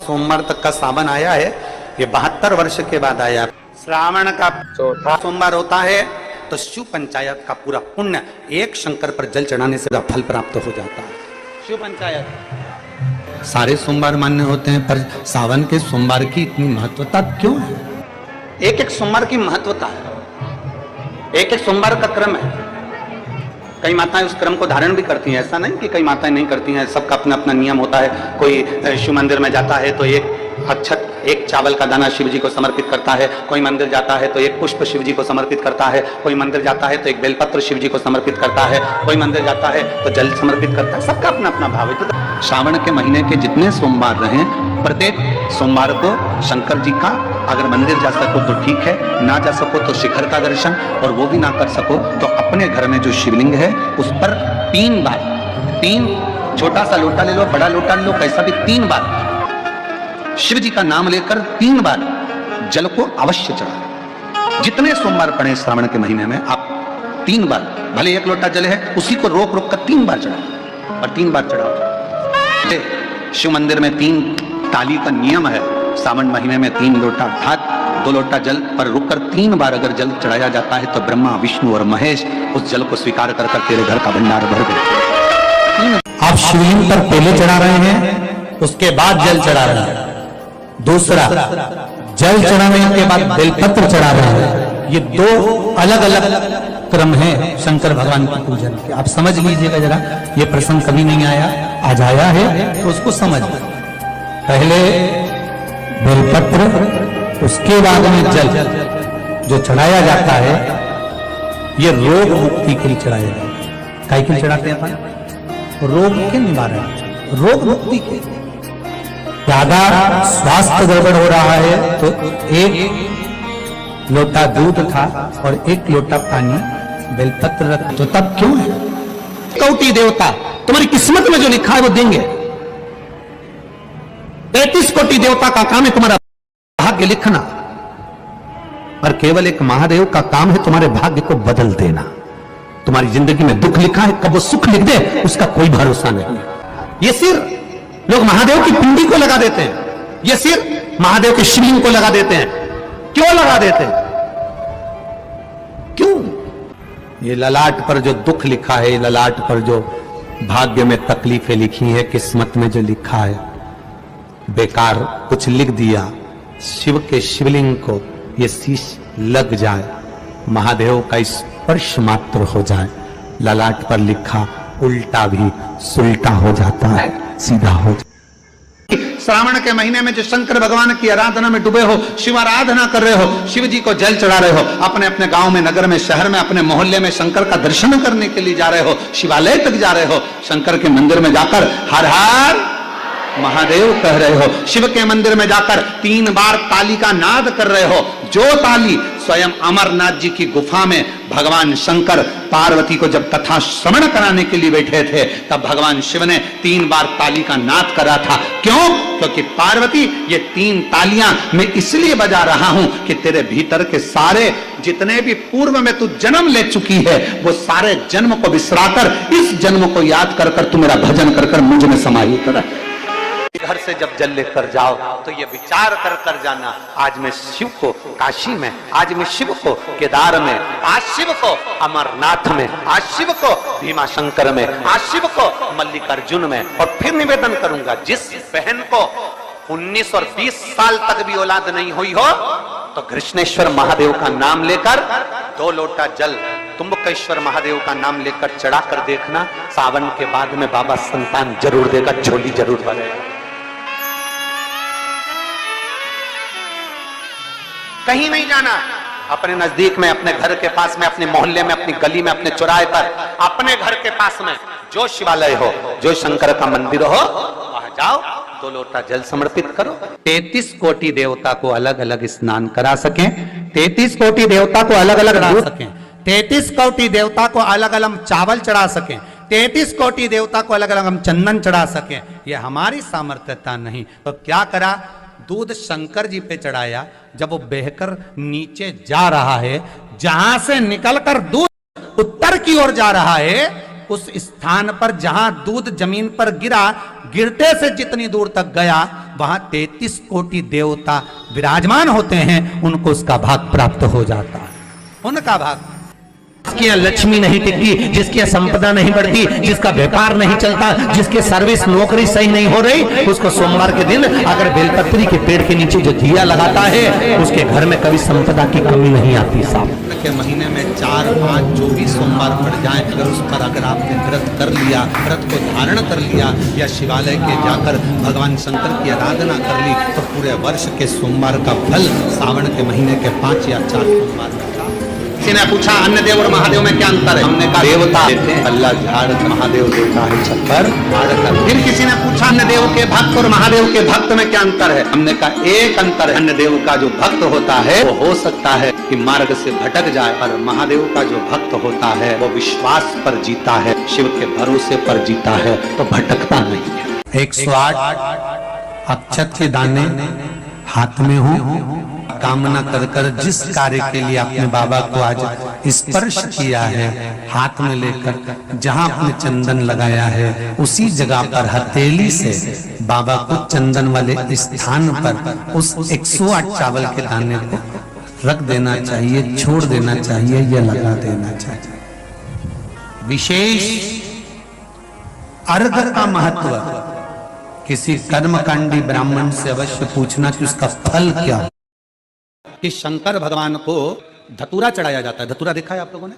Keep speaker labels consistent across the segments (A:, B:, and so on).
A: सोमवार तक का सावन आया है, ये 72 वर्ष के बाद आया। श्रावण का चौथा सोमवार होता है तो शिव पंचायत का पूरा पुण्य एक शंकर पर जल चढ़ाने से फल प्राप्त हो जाता है। शिव पंचायत सारे सोमवार मान्य होते हैं, पर सावन के सोमवार की इतनी महत्वता क्यों है? एक एक सोमवार की महत्वता है, एक एक सोमवार का क्रम है। कई माताएं उस क्रम को धारण भी करती हैं, ऐसा नहीं कि कई माताएं नहीं करती हैं, सबका अपना अपना नियम होता है। कोई शिव मंदिर में जाता है तो एक अक्षत, एक चावल का दाना शिव जी को समर्पित करता है, कोई मंदिर जाता है तो एक पुष्प शिव जी को समर्पित करता है, कोई मंदिर जाता है तो एक बेलपत्र शिव जी को समर्पित करता है, कोई मंदिर जाता है तो जल समर्पित करता है। सबका अपना अपना भाव है। तो श्रावण के महीने के जितने सोमवार रहे, प्रत्येक सोमवार को शंकर जी का अगर मंदिर जा सको तो ठीक है, ना जा सको तो शिखर का दर्शन, और वो भी ना कर सको तो अपने घर में जो शिवलिंग है उस पर 3 बार, 3 छोटा सा लोटा ले लो, बड़ा लोटा ले लो, कैसा भी 3 बार शिव जी का नाम लेकर 3 बार जल को अवश्य चढ़ाओ। जितने सोमवार पड़े श्रावण के महीने में आप 3 बार, भले 1 लोटा जल है उसी को रोक रोक कर 3 बार चढ़ाओ, और 3 बार चढ़ाओ। शिव मंदिर में 3 ताली का नियम है। सावन महीने में 3 लोटा भात, 2 लोटा जल पर रुककर 3 बार अगर जल चढ़ाया जाता है तो ब्रह्मा, विष्णु और महेश उस जल को स्वीकार कर तेरे घर का भंडार भर देते। आप शिवलिंग पर पहले चढ़ा रहे हैं, उसके बाद जल चढ़ा रहे हैं। दूसरा, जल चढ़ाने के बाद बेलपत्र चढ़ा रहे हैं। ये 2 अलग अलग क्रम है शंकर भगवान की पूजन के। आप समझ लीजिएगा जरा, ये प्रसंग कभी नहीं आया, आज आया है तो उसको समझ। पहले बेलपत्र, उसके बाद में जल जो चढ़ाया जाता है, ये रोग मुक्ति के लिए चढ़ाया जाता है। काय के लिए चढ़ाते हैं अपन? रोग के निवारण, रोग मुक्ति के। ज्यादा स्वास्थ्य गड़बड़ हो रहा है तो 1 लोटा दूध था और 1 लोटा पानी बेलपत्र रख, तो तब क्यों है? कौटी देवता तुम्हारी किस्मत में जो लिखा है वो देंगे। 33 कोटि देवता का काम है तुम्हारा भाग्य लिखना, और केवल एक महादेव का काम है तुम्हारे भाग्य को बदल देना। तुम्हारी जिंदगी में दुख लिखा है, कब वो सुख लिख दे उसका कोई भरोसा नहीं। ये सिर लोग महादेव की पिंडी को लगा देते हैं, ये सिर महादेव के शिवलिंग को लगा देते हैं। क्यों लगा देते हैं? क्यों? ये ललाट पर जो दुख लिखा है, ललाट पर जो भाग्य में तकलीफें लिखी है, किस्मत में जो लिखा है, बेकार कुछ लिख दिया, शिव के शिवलिंग को ये शीश लग जाए, महादेव का स्पर्श मात्र हो जाए, ललाट पर लिखा उल्टा भी सुल्टा हो जाता है, सीधा हो जाता। श्रावण के महीने में जो शंकर भगवान की आराधना में डूबे हो, शिव आराधना कर रहे हो, शिव जी को जल चढ़ा रहे हो, अपने अपने गांव में, नगर में, शहर में, अपने मोहल्ले में शंकर का दर्शन करने के लिए जा रहे हो, शिवालय तक जा रहे हो, शंकर के मंदिर में जाकर हर हर महादेव कह रहे हो, शिव के मंदिर में जाकर 3 बार ताली का नाद कर रहे हो। जो ताली स्वयं अमरनाथ जी की गुफा में भगवान शंकर पार्वती को जब कथा श्रवण कराने के लिए बैठे थे, तब भगवान शिव ने 3 बार ताली का नाद करा था। क्यों? क्योंकि पार्वती, ये 3 तालियां मैं इसलिए बजा रहा हूं कि तेरे भीतर के सारे जितने भी पूर्व में तू जन्म ले चुकी है, वो सारे जन्म को बिसराकर इस जन्म को याद कर कर तू मेरा भजन कर कर मुझ में समाहित रह। घर से जब जल लेकर जाओ तो ये विचार कर कर जाना, आज मैं शिव को काशी में, आज मैं शिव को केदार में, आज शिव को अमरनाथ में, आज शिव को भीमा शंकर में, आज शिव को मल्लिकार्जुन में। और फिर निवेदन करूंगा, जिस बहन को 19 और 20 साल तक भी औलाद नहीं हुई हो तो कृष्णेश्वर महादेव का नाम लेकर 2 लोटा जल तुम्बकेश्वर महादेव का नाम लेकर चढ़ा कर देखना, सावन के बाद में बाबा संतान जरूर देगा, झोली जरूर भरेगा। कहीं नहीं जाना, अपने नजदीक में, अपने घर के पास में, अपने मोहल्ले में, अपनी गली में, अपने चौराहे पर, अपने घर के पास में जो शिवालय हो, जो शंकर का मंदिर हो, वहां जाओ, 2 लोटा जल समर्पित करो। 33 कोटि देवता को अलग अलग स्नान करा सकें, 33 कोटि देवता को अलग अलग नहा सकें, 33 कोटि देवता को अलग अलग चावल चढ़ा सकें, 33 कोटि देवता को अलग अलग हम चंदन चढ़ा सकें, ये हमारी सामर्थ्यता नहीं। तो क्या करा? दूध शंकर जी पे चढ़ाया। जब वो बहकर नीचे जा रहा है, जहां से निकलकर दूध उत्तर की ओर जा रहा है, उस स्थान पर जहां दूध जमीन पर गिरा, गिरते से जितनी दूर तक गया, वहां 33 कोटि देवता विराजमान होते हैं, उनको उसका भाग प्राप्त हो जाता है, उनका भाग।
B: जिसकी यहाँ लक्ष्मी नहीं टिकती, जिसकी यहाँ संपदा नहीं बढ़ती, जिसका व्यापार नहीं चलता, जिसके सर्विस नौकरी सही नहीं हो रही, उसको सोमवार के दिन अगर बेलपत्री के पेड़ के नीचे जो दिया लगाता है, उसके घर में कभी संपदा की कमी नहीं आती। साहब
A: के महीने में 4-5 जो भी सोमवार पड़ जाए, अगर उस पर अगर आपने व्रत कर लिया, व्रत को धारण कर लिया, या शिवालय के जाकर भगवान शंकर की आराधना कर ली, तो पूरे वर्ष के सोमवार का फल सावन के महीने के 5 या 4 सोमवार में। किसी ने पूछा अन्य देव और महादेव में क्या अंतर है? हमने कहा देवता अल्लाह झाड़, महादेव देवता है छप्पर। फिर किसी ने पूछा अन्य देव के भक्त और महादेव के भक्त में क्या अंतर है? हमने कहा एक अंतर है, अन्य देव का जो भक्त होता है वो हो सकता है कि मार्ग से भटक जाए, और महादेव का जो भक्त होता है वो विश्वास पर जीता है, शिव के भरोसे पर जीता है, तो भटकता नहीं है। 108 अक्षत के दाने हाथ में हो, कामना कर कर जिस कार्य के लिए आपने बाबा को आज स्पर्श किया है, हाथ में लेकर जहां आपने चंदन लगाया है, उसी जगह पर हथेली से बाबा को चंदन वाले स्थान पर उस 108 चावल के दाने को रख देना चाहिए, छोड़ देना चाहिए या लगा देना चाहिए। विशेष अर्घ का महत्व किसी कर्मकांडी ब्राह्मण से अवश्य पूछना कि उसका फल क्या है। कि शंकर भगवान को धतूरा चढ़ाया जाता है। धतूरा देखा है आप लोगों ने?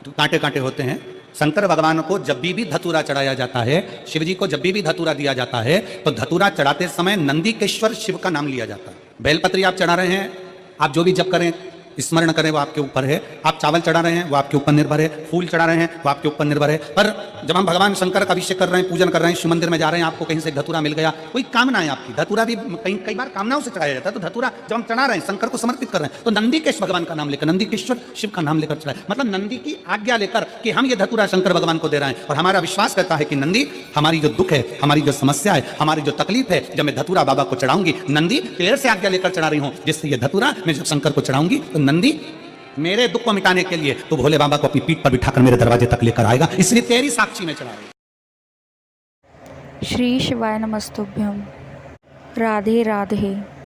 A: कांटे कांटे होते हैं। शंकर भगवान को जब भी धतूरा चढ़ाया जाता है, शिव जी को जब भी धतूरा दिया जाता है, तो धतूरा चढ़ाते समय नंदीकेश्वर शिव का नाम लिया जाता है। बेलपत्री आप चढ़ा रहे हैं, आप जो भी जप करें स्मरण करें वो आपके ऊपर है। आप चावल चढ़ा रहे हैं वो आपके ऊपर निर्भर है, फूल चढ़ा रहे हैं वो आपके ऊपर निर्भर है। पर जब हम भगवान शंकर का अभिषेक कर रहे हैं, पूजन कर रहे हैं, शिव मंदिर में जा रहे हैं, आपको कहीं से धतूरा मिल गया, कोई कामना है आपकी, धतूरा भी कई बार कामनाओं से चढ़ाया जाता है। तो धतूरा जब हम चढ़ा रहे हैं, शंकर को समर्पित कर रहे हैं, तो नंदीकेश भगवान का नाम लेकर, नंदीकेश्वर शिव का नाम लेकर चढ़ाए, मतलब नंदी की आज्ञा लेकर कि हम ये धतूरा शंकर भगवान को दे रहे हैं। और हमारा विश्वास करता है कि नंदी हमारी जो दुख है, हमारी जो समस्या है, हमारी जो तकलीफ है, जब मैं धतूरा बाबा को चढ़ाऊंगी, नंदी पेड़ से आज्ञा लेकर चढ़ा रही हूं, जिससे ये धतूरा मैं जब शंकर को चढ़ाऊंगी तो नंदी मेरे दुख को मिटाने के लिए तो भोले बाबा को अपनी पीठ पर बिठाकर मेरे दरवाजे तक लेकर आएगा, इसलिए तेरी साक्षी में चढ़ा रही।
C: श्री शिवाय नमस्तुभ्यम। राधे राधे।